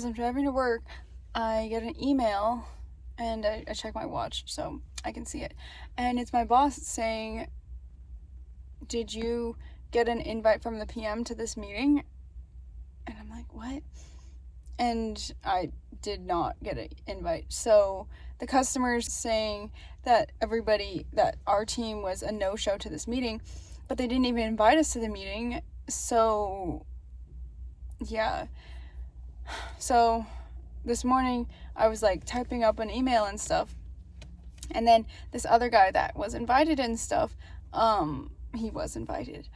as I'm driving to work, I get an email, and I check my watch so I can see it. And it's my boss saying, did you get an invite from the PM to this meeting? And I'm like, what? And I did not get an invite. So the customer's saying that our team was a no-show to this meeting, but they didn't even invite us to the meeting. So yeah. So this morning I was like typing up an email and stuff, and then this other guy that was invited and stuff, he was invited,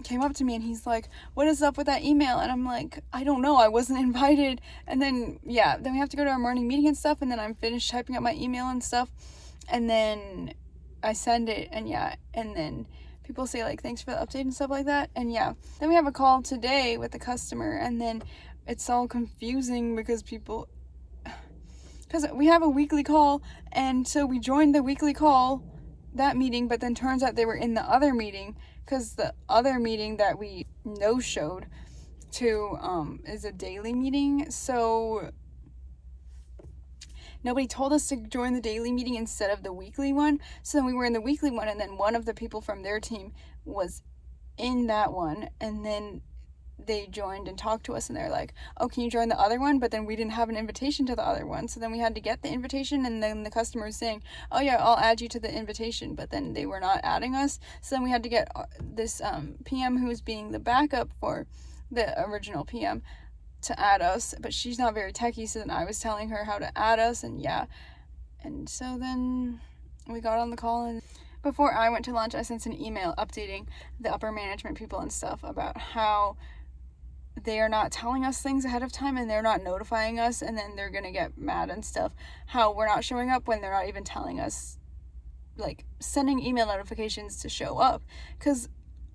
came up to me and he's like, what is up with that email? And I'm like, I don't know, I wasn't invited. And then we have to go to our morning meeting and stuff, and then I'm finished typing up my email and stuff, and then I send it, and then people say like, thanks for the update and stuff like that. And then we have a call today with the customer, and then it's all confusing because we have a weekly call, and so we joined the weekly call, that meeting, but then turns out they were in the other meeting, because the other meeting that we no-showed to is a daily meeting. So nobody told us to join the daily meeting instead of the weekly one. So then we were in the weekly one, and then one of the people from their team was in that one, and then they joined and talked to us, and they're like, oh, can you join the other one? But then we didn't have an invitation to the other one, so then we had to get the invitation, and then the customer was saying, oh yeah, I'll add you to the invitation, but then they were not adding us. So then we had to get this PM who's being the backup for the original PM to add us, but she's not very techy, so then I was telling her how to add us, and so then we got on the call, and before I went to lunch, I sent an email updating the upper management people and stuff about how they are not telling us things ahead of time, and they're not notifying us, and then they're gonna get mad and stuff, how we're not showing up when they're not even telling us, like sending email notifications to show up. Because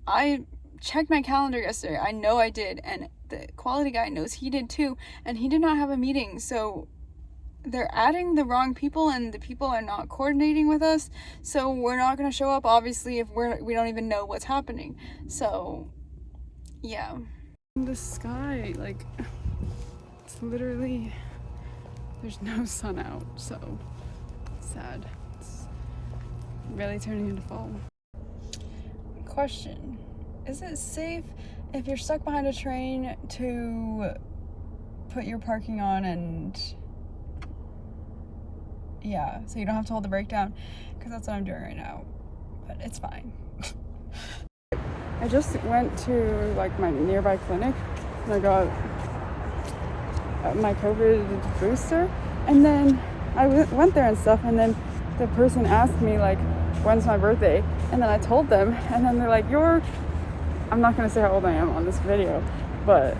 I checked my calendar yesterday, I know I did, and the quality guy knows he did too, and he did not have a meeting. So they're adding the wrong people, and the people are not coordinating with us, so we're not gonna show up obviously if we don't even know what's happening. So yeah. The sky, like, it's literally, there's no sun out, so sad. It's really turning into fall. Question: is it safe if you're stuck behind a train to put your parking on and so you don't have to hold the brake down? Because that's what I'm doing right now, but it's fine. I just went to like my nearby clinic, and I got my COVID booster, and then I went there and stuff, and then the person asked me like, when's my birthday? And then I told them, and then they're like, I'm not gonna say how old I am on this video, but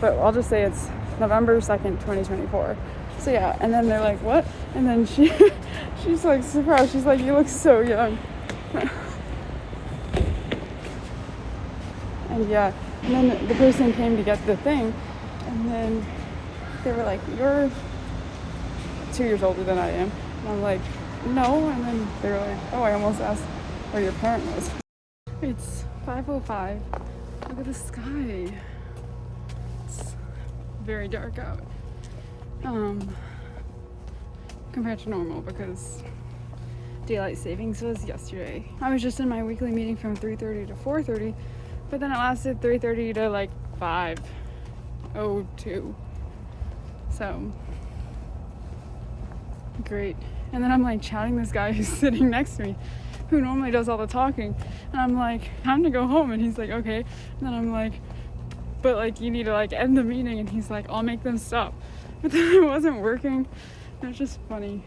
I'll just say it's November 2nd, 2024. So and then they're like, what? And then she's like surprised, she's like, you look so young. And then the person came to get the thing, and then they were like, you're 2 years older than I am. And I'm like, no. And then they were like, oh, I almost asked where your parent was. It's 5:05. Look at the sky. It's very dark out. Compared to normal, because daylight savings was yesterday. I was just in my weekly meeting from 3:30 to 4:30. But then it lasted 3:30 to like 5:02. So great. And then I'm like chatting this guy who's sitting next to me, who normally does all the talking, and I'm like, time to go home, and he's like, okay. And then I'm like, but like, you need to like end the meeting, and he's like, I'll make them stop. But then it wasn't working. It's just funny.